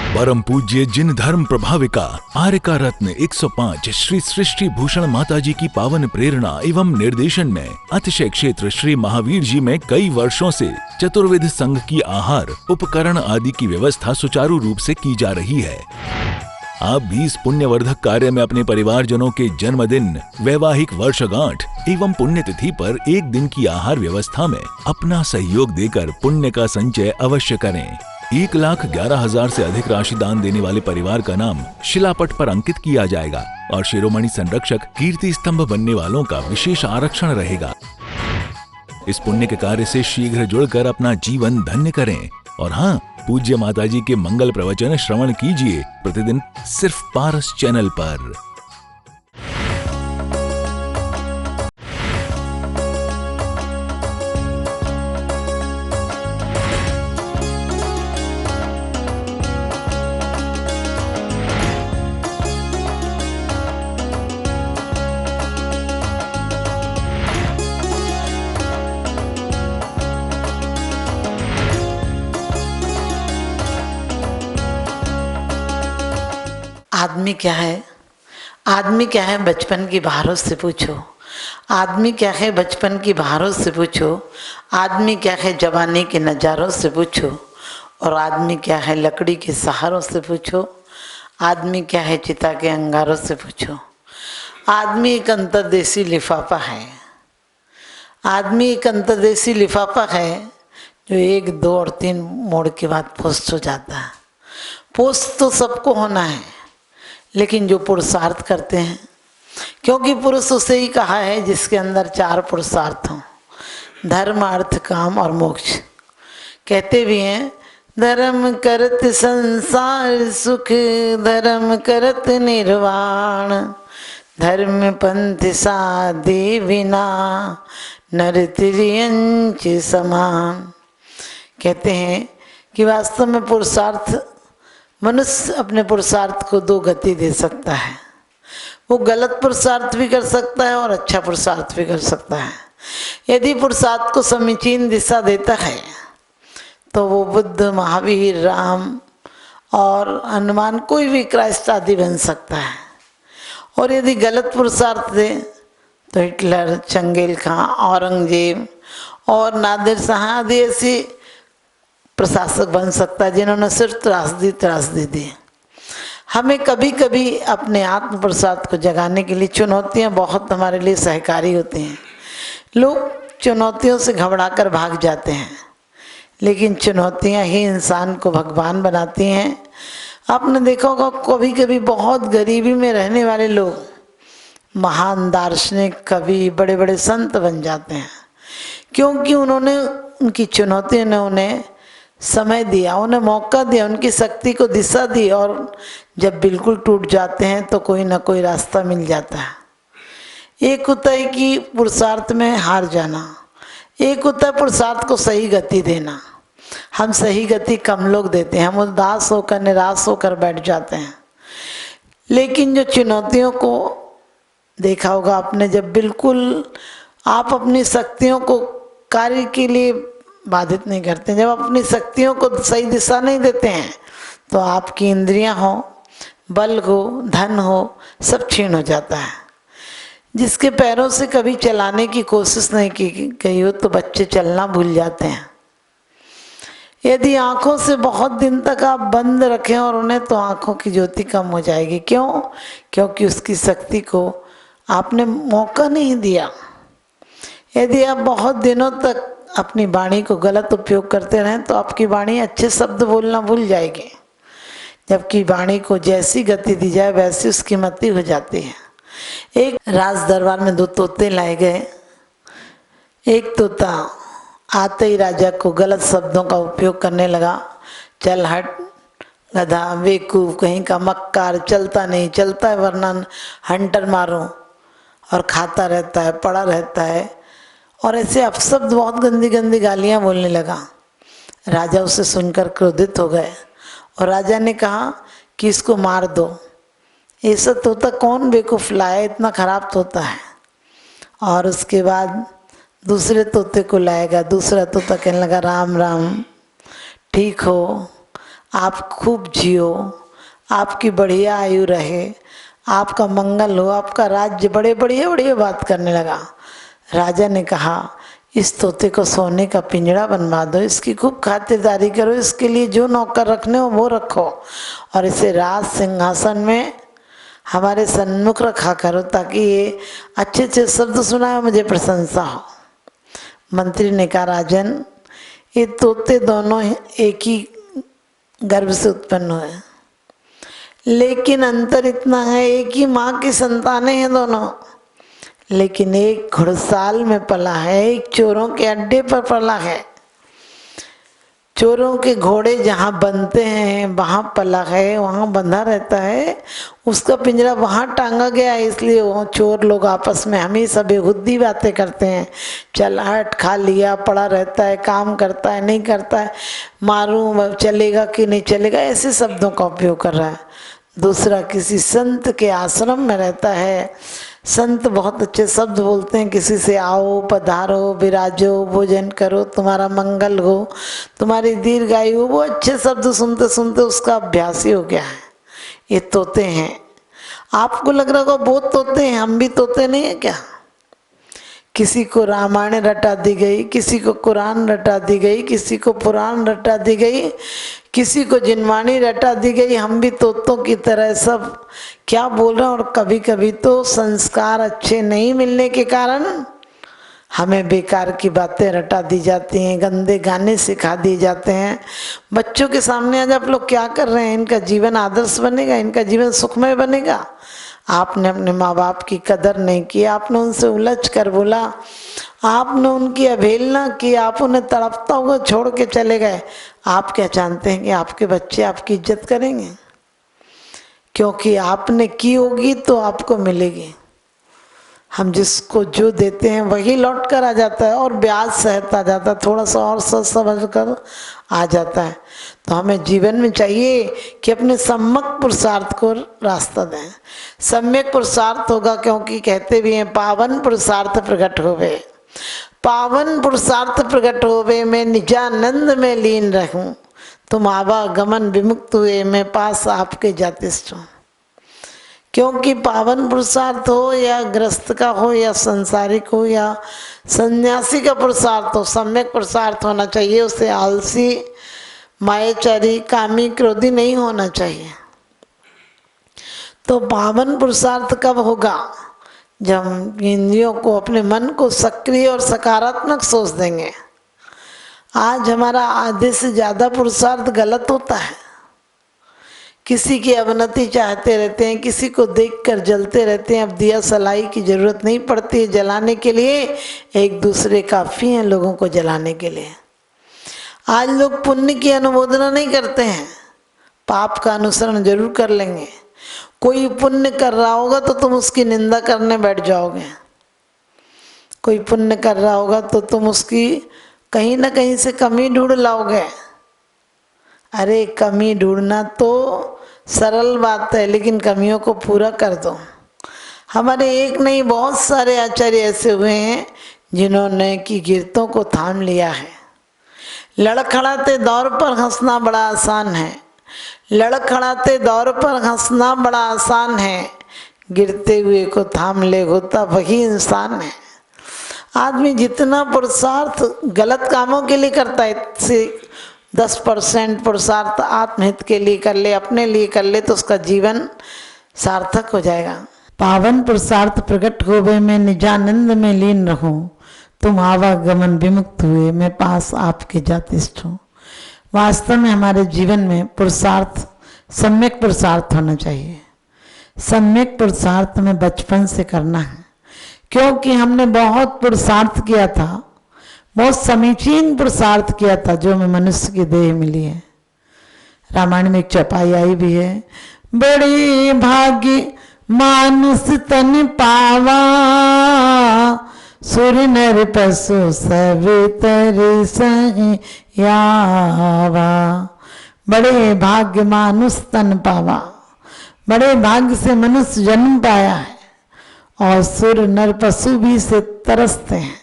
परम पूज्य जिन धर्म प्रभाविका आर्यका रत्न 105 श्री सृष्टि भूषण माताजी की पावन प्रेरणा एवं निर्देशन में अतिशय क्षेत्र श्री महावीर जी में कई वर्षों से चतुर्विध संघ की आहार उपकरण आदि की व्यवस्था सुचारू रूप से की जा रही है। आप भी इस पुण्यवर्धक कार्य में अपने परिवारजनों के जन्मदिन, वैवाहिक वर्षगांठ एवं पुण्यतिथि पर एक दिन की आहार व्यवस्था में अपना सहयोग देकर पुण्य का संचय अवश्य करें। 1,11,000 से अधिक राशि दान देने वाले परिवार का नाम शिलापट पर अंकित किया जाएगा और शिरोमणि संरक्षक कीर्ति स्तंभ बनने वालों का विशेष आरक्षण रहेगा। इस पुण्य के कार्य से शीघ्र जुड़कर अपना जीवन धन्य करें। और हाँ, पूज्य माताजी के मंगल प्रवचन श्रवण कीजिए प्रतिदिन सिर्फ पारस चैनल पर। आदमी क्या है? आदमी क्या है बचपन की बहारों से पूछो। आदमी क्या है बचपन की बहारों से पूछो। आदमी क्या है जवानी के नज़ारों से पूछो। और आदमी क्या है लकड़ी के सहारों से पूछो। आदमी क्या है चिता के अंगारों से पूछो। आदमी एक अंतर्देशी लिफाफा है। आदमी एक अंतर्देशी लिफाफा है जो 1, 2 और 3 मोड़ के बाद पोस्ट हो जाता है। पोस्ट तो सबको होना है, लेकिन जो पुरुषार्थ करते हैं, क्योंकि पुरुष उसे ही कहा है जिसके अंदर 4 पुरुषार्थ हों, धर्म अर्थ काम और मोक्ष। कहते भी हैं धर्म करत संसार सुख, धर्म करत निर्वाण, धर्म पंथ साधे बिना नर त्रियंच समान। कहते हैं कि वास्तव में पुरुषार्थ, मनुष्य अपने पुरुषार्थ को 2 गति दे सकता है। वो गलत पुरुषार्थ भी कर सकता है और अच्छा पुरुषार्थ भी कर सकता है। यदि पुरुषार्थ को समीचीन दिशा देता है तो वो बुद्ध, महावीर, राम और हनुमान, कोई भी क्राइस्ट आदि बन सकता है। और यदि गलत पुरुषार्थ दे तो हिटलर, चंगेल खां, औरंगजेब और नादिर शाह आदि ऐसी प्रशासक बन सकता है जिन्होंने सिर्फ त्रासदी दी। हमें कभी कभी अपने आत्म प्रसाद को जगाने के लिए चुनौतियां बहुत हमारे लिए सहकारी होती हैं। लोग चुनौतियों से घबरा कर भाग जाते हैं, लेकिन चुनौतियां ही इंसान को भगवान बनाती हैं। आपने देखा होगा कभी कभी बहुत गरीबी में रहने वाले लोग महान दार्शनिक, कवि, बड़े बड़े संत बन जाते हैं, क्योंकि उन्होंने, उनकी चुनौतियों ने उन्हें समय दिया, उन्हें मौका दिया, उनकी शक्ति को दिशा दी। और जब बिल्कुल टूट जाते हैं तो कोई ना कोई रास्ता मिल जाता है। एक होता है कि पुरुषार्थ में हार जाना, एक होता है पुरुषार्थ को सही गति देना। हम सही गति कम लोग देते हैं, हम उदास होकर, निराश होकर बैठ जाते हैं। लेकिन जो चुनौतियों को देखा होगा आपने, जब बिल्कुल आप अपनी शक्तियों को कार्य के लिए बाधित नहीं करते, जब अपनी शक्तियों को सही दिशा नहीं देते हैं, तो आपकी इंद्रियां हो, बल हो, धन हो, सब क्षीण हो जाता है। जिसके पैरों से कभी चलाने की कोशिश नहीं की गई हो तो बच्चे चलना भूल जाते हैं। यदि आँखों से बहुत दिन तक आप बंद रखें और उन्हें, तो आँखों की ज्योति कम हो जाएगी। क्यों? क्योंकि उसकी शक्ति को आपने मौका नहीं दिया। यदि आप बहुत दिनों तक अपनी वाणी को गलत उपयोग करते रहें तो आपकी वाणी अच्छे शब्द बोलना भूल जाएगी, जबकि वाणी को जैसी गति दी जाए वैसी उसकी मति हो जाती है। एक राज दरबार में 2 तोते लाए गए। एक तोता आते ही राजा को गलत शब्दों का उपयोग करने लगा। चल हट गधा, बेवकूफ कहीं का, मक्कार, चलता नहीं, चलता है वरना हंटर मारो, और खाता रहता है, पड़ा रहता है, और ऐसे अपशब्द, बहुत गंदी गंदी गालियाँ बोलने लगा। राजा उसे सुनकर क्रोधित हो गए और राजा ने कहा कि इसको मार दो। ऐसा तोता कौन बेवकूफ़ लाया, इतना खराब तोता है। और उसके बाद दूसरे तोते को लाएगा। दूसरा तोता कहने लगा राम राम, ठीक हो, आप खूब जियो, आपकी बढ़िया आयु रहे, आपका मंगल हो, आपका राज्य, बड़े बढ़िया बढ़िया बात करने लगा। राजा ने कहा इस तोते को सोने का पिंजरा बनवा दो, इसकी खूब खातिरदारी करो, इसके लिए जो नौकर रखने हो वो रखो और इसे राज सिंहासन में हमारे सन्मुख रखा करो ताकि ये अच्छे अच्छे शब्द सुनाए, मुझे प्रशंसा हो। मंत्री ने कहा राजन, ये तोते दोनों एक ही गर्भ से उत्पन्न हुए, लेकिन अंतर इतना है, एक ही माँ की संतानें हैं दोनों, लेकिन एक घुड़साल में पला है, एक चोरों के अड्डे पर पला है। चोरों के घोड़े जहाँ बनते हैं वहाँ पला है, वहाँ बंधा रहता है, उसका पिंजरा वहाँ टांगा गया है, इसलिए वो चोर लोग आपस में हमेशा बेहुद्दी बातें करते हैं। चल हट, खा लिया, पड़ा रहता है, काम करता है नहीं करता है, मारूं चलेगा कि नहीं चलेगा, ऐसे शब्दों का उपयोग कर रहा है। दूसरा किसी संत के आश्रम में रहता है, संत बहुत अच्छे शब्द बोलते हैं, किसी से आओ पधारो विराजो भोजन करो तुम्हारा मंगल हो तुम्हारी दीर्घायु, वो अच्छे शब्द सुनते सुनते उसका अभ्यास ही हो गया है। ये तोते हैं। आपको लग रहा होगा वो तोते हैं, हम भी तोते नहीं है क्या? किसी को रामायण रटा दी गई, किसी को कुरान रटा दी गई, किसी को पुराण रटा दी गई, किसी को जिनवाणी रटा दी गई, हम भी तोतों की तरह सब क्या बोल रहे हैं। और कभी कभी तो संस्कार अच्छे नहीं मिलने के कारण हमें बेकार की बातें रटा दी जाती हैं, गंदे गाने सिखा दिए जाते हैं। बच्चों के सामने आज आप लोग क्या कर रहे हैं? इनका जीवन आदर्श बनेगा, इनका जीवन सुखमय बनेगा। आपने अपने माँ बाप की कदर नहीं की, आपने उनसे उलझ कर बोला, आपने उनकी अवहेलना की, आप उन्हें तड़पता हुआ छोड़ के चले गए। आप क्या जानते हैं कि आपके बच्चे आपकी इज्जत करेंगे? क्योंकि आपने की होगी तो आपको मिलेगी। हम जिसको जो देते हैं वही लौट कर आ जाता है और ब्याज सहित आ जाता है, थोड़ा सा और सोच समझ कर आ जाता है। तो हमें जीवन में चाहिए कि अपने सम्यक पुरुषार्थ को रास्ता दें। सम्यक पुरुषार्थ होगा क्योंकि कहते भी हैं पावन पुरुषार्थ प्रकट होवे, पावन पुरुषार्थ प्रकट होवे, मैं निजानंद में लीन रहूं, तुम आवागमन विमुक्त हुए, मैं पास आपके जातिष्ठ हूँ। क्योंकि पावन पुरुषार्थ हो या ग्रस्त का हो या संसारिक हो या सन्यासी का पुरुषार्थ हो, सम्यक पुरुषार्थ होना चाहिए। उसे आलसी, मायाचारी, कामी, क्रोधी नहीं होना चाहिए। तो पावन पुरुषार्थ कब होगा? जब हम इंद्रियों को, अपने मन को सक्रिय और सकारात्मक सोच देंगे। आज हमारा आधे से ज़्यादा पुरुषार्थ गलत होता है। किसी की अवनति चाहते रहते हैं, किसी को देखकर जलते रहते हैं। अब दिया सलाई की जरूरत नहीं पड़ती है जलाने के लिए, एक दूसरे काफ़ी हैं लोगों को जलाने के लिए। आज लोग पुण्य की अनुमोदना नहीं करते हैं, पाप का अनुसरण जरूर कर लेंगे। कोई पुण्य कर रहा होगा तो तुम उसकी निंदा करने बैठ जाओगे, कोई पुण्य कर रहा होगा तो तुम उसकी कहीं ना कहीं से कमी ढूंढ लाओगे। अरे कमी ढूंढना तो सरल बात है, लेकिन कमियों को पूरा कर दो। हमारे एक नहीं बहुत सारे आचार्य ऐसे हुए हैं जिन्होंने की गिरतों को थाम लिया है। लड़खड़ाते दौर पर हंसना बड़ा आसान है, लड़खड़ाते दौर पर हंसना बड़ा आसान है, गिरते हुए को थाम ले होता वही इंसान है। आदमी जितना पुरुषार्थ गलत कामों के लिए करता है, इससे 10% पुरुषार्थ आत्महित के लिए कर ले, अपने लिए कर ले, तो उसका जीवन सार्थक हो जाएगा। पावन पुरुषार्थ प्रकट होवे, मैं निजानंद में लीन रहूं, तुम आवागमन विमुक्त हुए, मैं पास आपके जातिष्ठ हूँ। वास्तव में हमारे जीवन में पुरुषार्थ सम्यक पुरुषार्थ होना चाहिए। सम्यक पुरुषार्थ में बचपन से करना है, क्योंकि हमने बहुत पुरुषार्थ किया था, बहुत समीचीन पुरुषार्थ किया था जो हमें मनुष्य की देह मिली है। रामायण में एक चौपाई आई भी है, बड़े भाग्य मानुष तन पावा, सुर नर पशु सब तर सहियावा। बड़े भाग्य मानुष तन पावा, बड़े भाग्य से मनुष्य जन्म पाया है और सुर नर पशु भी से तरसते हैं,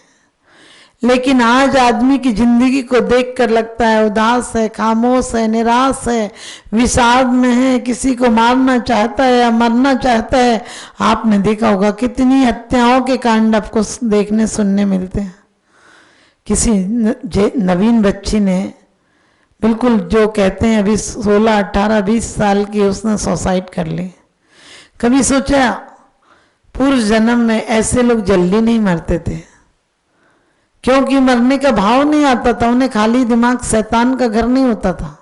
लेकिन आज आदमी की जिंदगी को देखकर लगता है उदास है, खामोश है, निराश है, विषाद में है, किसी को मारना चाहता है या मरना चाहता है। आपने देखा होगा कितनी हत्याओं के कांड आपको देखने सुनने मिलते हैं। किसी नवीन बच्ची ने बिल्कुल जो कहते हैं अभी 16, 18, 20 साल की, उसने सुसाइड कर ली। कभी सोचा पूर्व जन्म में ऐसे लोग जल्दी नहीं मरते थे, क्योंकि मरने का भाव नहीं आता था उन्हें। खाली दिमाग शैतान का घर नहीं होता था।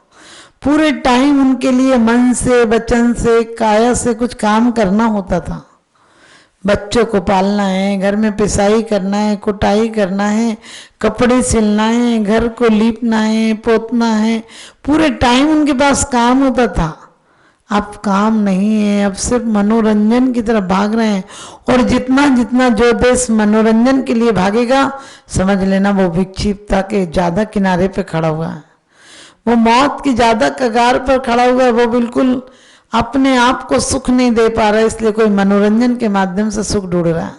पूरे टाइम उनके लिए मन से, वचन से, काया से कुछ काम करना होता था। बच्चों को पालना है, घर में पिसाई करना है, कुटाई करना है, कपड़े सिलना है, घर को लीपना है, पोतना है। पूरे टाइम उनके पास काम होता था। अब काम नहीं है, अब सिर्फ मनोरंजन की तरफ भाग रहे हैं। और जितना जितना जो देश मनोरंजन के लिए भागेगा, समझ लेना वो विक्षिप्तता के ज्यादा किनारे पे खड़ा हुआ है, वो मौत की ज्यादा कगार पर खड़ा हुआ है। वो बिल्कुल अपने आप को सुख नहीं दे पा रहा है, इसलिए कोई मनोरंजन के माध्यम से सुख ढूंढ रहा है।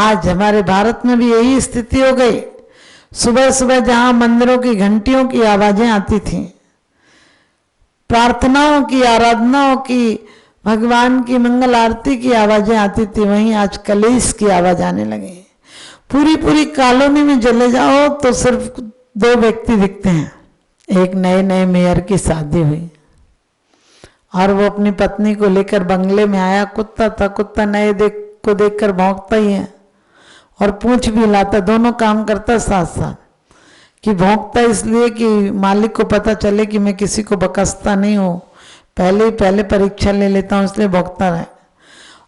आज हमारे भारत में भी यही स्थिति हो गई। सुबह सुबह जहां मंदिरों की घंटियों की आवाजें आती थी, प्रार्थनाओं की, आराधनाओं की, भगवान की मंगल आरती की आवाजें आती थी, वहीं आज कलेश की आवाज आने लगी। पूरी पूरी कॉलोनी में चले जाओ तो सिर्फ 2 व्यक्ति दिखते हैं। एक नए नए मेयर की शादी हुई और वो अपनी पत्नी को लेकर बंगले में आया। कुत्ता था, कुत्ता नए को देखकर भौंकता ही है और पूंछ भी हिलाता, दोनों काम करता साथ साथ। कि भौंकता इसलिए कि मालिक को पता चले कि मैं किसी को बकसता नहीं हूँ, पहले परीक्षा ले लेता हूँ, इसलिए भौंकता रहे।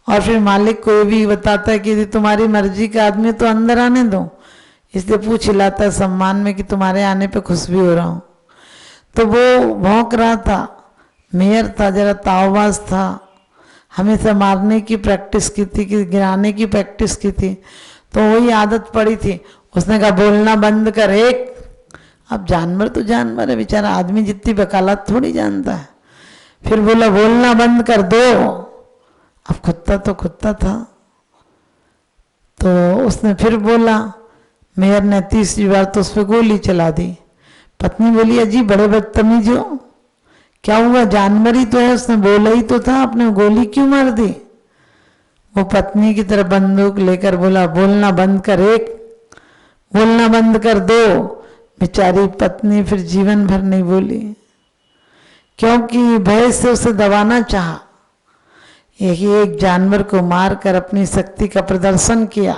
और फिर मालिक को ये भी बताता है कि यदि तुम्हारी मर्जी का आदमी तो अंदर आने दो, इसलिए पूछ हिलाता है सम्मान में कि तुम्हारे आने पे खुश भी हो रहा हूँ। तो वो भौंक रहा था। मेयर था, जरा तावबाज था, हमेशा मारने की प्रैक्टिस की थी, कि गिराने की प्रैक्टिस की थी, तो वही आदत पड़ी थी। उसने कहा बोलना बंद कर। एक, अब जानवर तो जानवर है बेचारा, आदमी जितनी वकालत थोड़ी जानता है। फिर बोला बोलना बंद कर। 2, अब कुत्ता तो कुत्ता था, तो उसने फिर बोला। मेयर ने 3री बार तो उस पर गोली चला दी। पत्नी बोली अजी बड़े बदतमीज हो, क्या हुआ, जानवर ही तो है, उसने बोला ही तो था, आपने गोली क्यों मार दी। वो पत्नी की तरफ बंदूक लेकर बोला बोलना बंद कर। 1, बोलना बंद कर। 2, बेचारी पत्नी फिर जीवन भर नहीं बोली, क्योंकि भय से उसे दबाना चाहा। एक जानवर को मारकर अपनी शक्ति का प्रदर्शन किया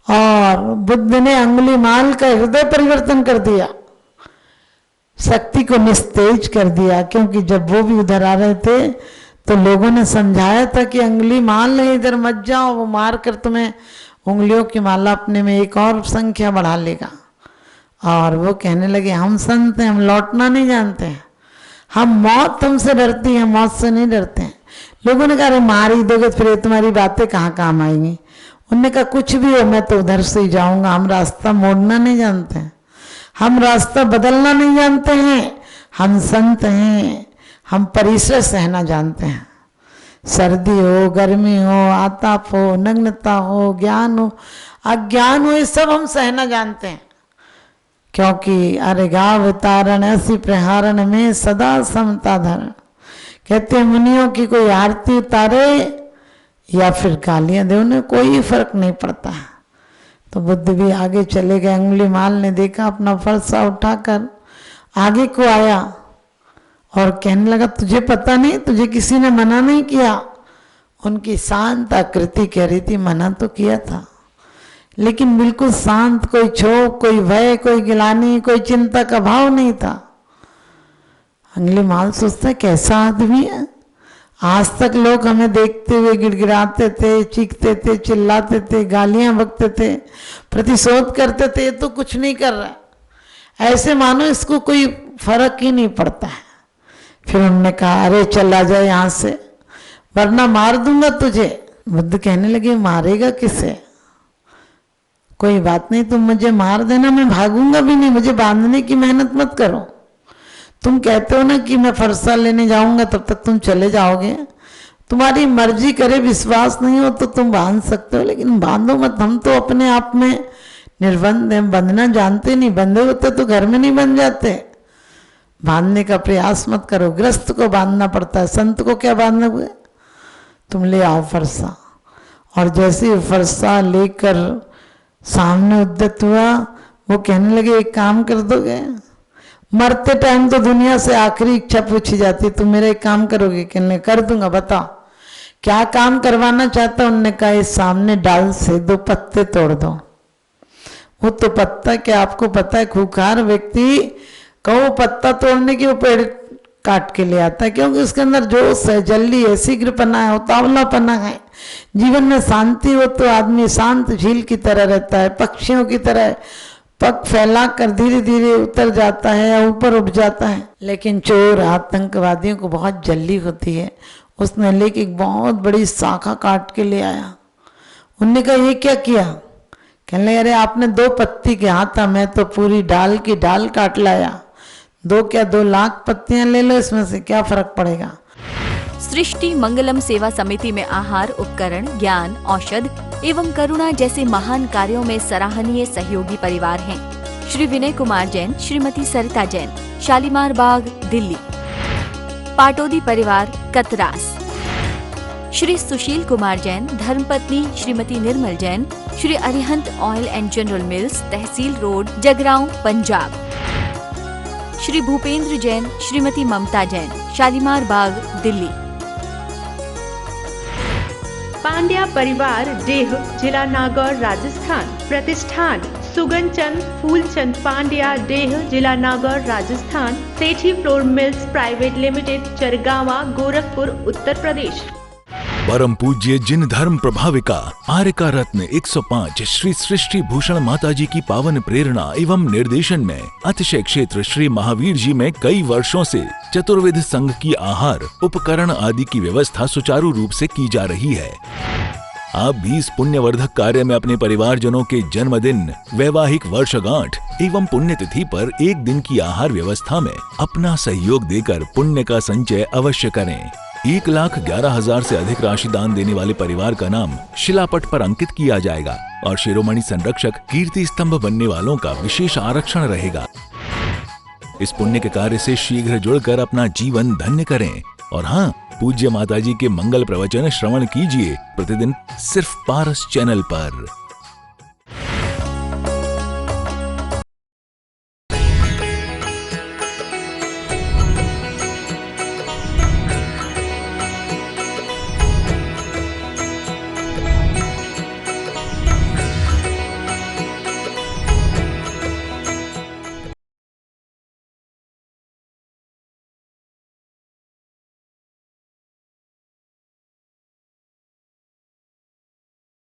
और बुद्ध ने अंगुलीमाल का हृदय परिवर्तन कर दिया, शक्ति को निस्तेज कर दिया। क्योंकि जब वो भी उधर आ रहे थे तो लोगों ने समझाया था कि अंगुलीमाल है, इधर मत जाओ, वो मार कर तुम्हें उंगलियों की माला अपने में एक और संख्या बढ़ा लेगा। और वो कहने लगे हम संत हैं, हम लौटना नहीं जानते हैं, हम मौत हमसे डरती है, मौत से नहीं डरते हैं। लोगों ने कहा अरे मार ही दोगे फिर ये तुम्हारी बातें कहाँ काम आएंगी। उनने कहा कुछ भी हो मैं तो उधर से ही जाऊंगा, हम रास्ता मोड़ना नहीं जानते हैं, हम रास्ता बदलना नहीं जानते हैं, हम संत हैं, हम परिसर सहना जानते हैं। सर्दी हो, गर्मी हो, आताप हो, नग्नता हो, ज्ञान हो, अज्ञान हो, ये सब हम सहना जानते हैं। क्योंकि अरे गाव तारण ऐसी प्रहारण में सदा समता धरण। कहते हैं मुनियों की कोई आरती उतारे या फिर गालियां दे, उन्हें कोई फर्क नहीं पड़ता। तो बुद्ध भी आगे चले गए। अंगुलीमाल ने देखा, अपना फरसा उठाकर आगे को आया और कहने लगा तुझे पता नहीं, तुझे किसी ने मना नहीं किया। उनकी शांत आकृति कह रही थी मना तो किया था, लेकिन बिल्कुल शांत, कोई क्षोभ, कोई भय, कोई गिलानी, कोई चिंता का भाव नहीं था। अंगुलीमाल सोचता है कैसा आदमी है, आज तक लोग हमें देखते हुए गिड़गिड़ाते थे, चीखते थे, चिल्लाते थे, गालियां बकते थे, प्रतिशोध करते थे, तो कुछ नहीं कर रहा है, ऐसे मानो इसको कोई फर्क ही नहीं पड़ता है। फिर उन्होंने कहा अरे चला जाए यहाँ से वरना मार दूंगा तुझे। बुद्ध कहने लगे मारेगा किसे, कोई बात नहीं, तुम मुझे मार देना, मैं भागूंगा भी नहीं, मुझे बांधने की मेहनत मत करो। तुम कहते हो ना कि मैं फरसा लेने जाऊंगा तब तक तुम चले जाओगे, तुम्हारी मर्जी करे, विश्वास नहीं हो तो तुम बांध सकते हो, लेकिन बांधो मत। हम तो अपने आप में निर्बंध हैं, बंधना जानते नहीं, बंधे होते तो घर में नहीं बन जाते। बांधने का प्रयास मत करो, ग्रस्त को बांधना पड़ता है, संत को क्या बांधना हुए। तुम ले आओ फरसा, और जैसे फरसा लेकर सामने उद्यत हुआ, वो कहने लगे एक काम कर दोगे। मरते टाइम तो दुनिया से आखिरी इच्छा पूछी जाती, तुम मेरा एक काम करोगे? कहने कर दूंगा, बताओ क्या काम करवाना चाहता। उन्होंने कहा इस सामने डाल से 2 पत्ते तोड़ दो। वो तो पत्ता क्या, आपको पता है खूंखार व्यक्ति कहो पत्ता तोड़ने की वो पेड़ काट के ले आता है, क्योंकि उसके अंदर जोश है, जल्दी है, शीघ्रपना है, उतावलापना है। जीवन में शांति हो तो आदमी शांत झील की तरह रहता है, पक्षियों की तरह पग फैला कर धीरे धीरे उतर जाता है या ऊपर उठ जाता है। लेकिन चोर आतंकवादियों को बहुत जल्दी होती है। उसने लेके एक बहुत बड़ी शाखा काट के ले आया। उनने कहा ये क्या किया? कहने लगे अरे आपने 2 पत्ती कहा था, मैं तो पूरी डाल की डाल काट लाया। 2 क्या 2 लाख पत्तियां ले लो, इसमें से क्या फर्क पड़ेगा। सृष्टि मंगलम सेवा समिति में आहार उपकरण, ज्ञान, औषध एवं करुणा जैसे महान कार्यों में सराहनीय सहयोगी परिवार हैं। श्री विनय कुमार जैन, श्रीमती सरिता जैन, शालीमार बाग, दिल्ली। पाटोदी परिवार, कतरास। श्री सुशील कुमार जैन, धर्मपत्नी Shrimati Nirmal Jain, Shri Arihant Oil and General Mills, Tehsil Road, Jagraon, Punjab. Shri Bhupendra Jain, Shrimati Mamta Jain, Shalimar Bagh, Delhi. Pandya परिवार, डेह, जिला नागौर, राजस्थान। प्रतिष्ठान सुगनचंद फूलचंद पांड्या, डेह, जिला Nagaur, Rajasthan. Sethi Flour Mills Private Limited, Chargawa, Gorakhpur, Uttar Pradesh. परम पूज्य जिन धर्म प्रभाविका आर्यका रत्न 105 श्री सृष्टि भूषण माताजी की पावन प्रेरणा एवं निर्देशन में अतिशय क्षेत्र श्री महावीर जी में कई वर्षों से चतुर्विध संघ की आहार उपकरण आदि की व्यवस्था सुचारू रूप से की जा रही है। आप भी इस पुण्यवर्धक कार्य में अपने परिवारजनों के जन्मदिन, वैवाहिक वर्षगांठ एवं पुण्यतिथि पर एक दिन की आहार व्यवस्था में अपना सहयोग देकर पुण्य का संचय अवश्य करें। 1,11,000 से अधिक राशि दान देने वाले परिवार का नाम शिलापट पर अंकित किया जाएगा और शिरोमणि संरक्षक कीर्ति स्तंभ बनने वालों का विशेष आरक्षण रहेगा। इस पुण्य के कार्य से शीघ्र जुड़कर अपना जीवन धन्य करें। और हाँ, पूज्य माताजी के मंगल प्रवचन श्रवण कीजिए प्रतिदिन सिर्फ पारस चैनल पर।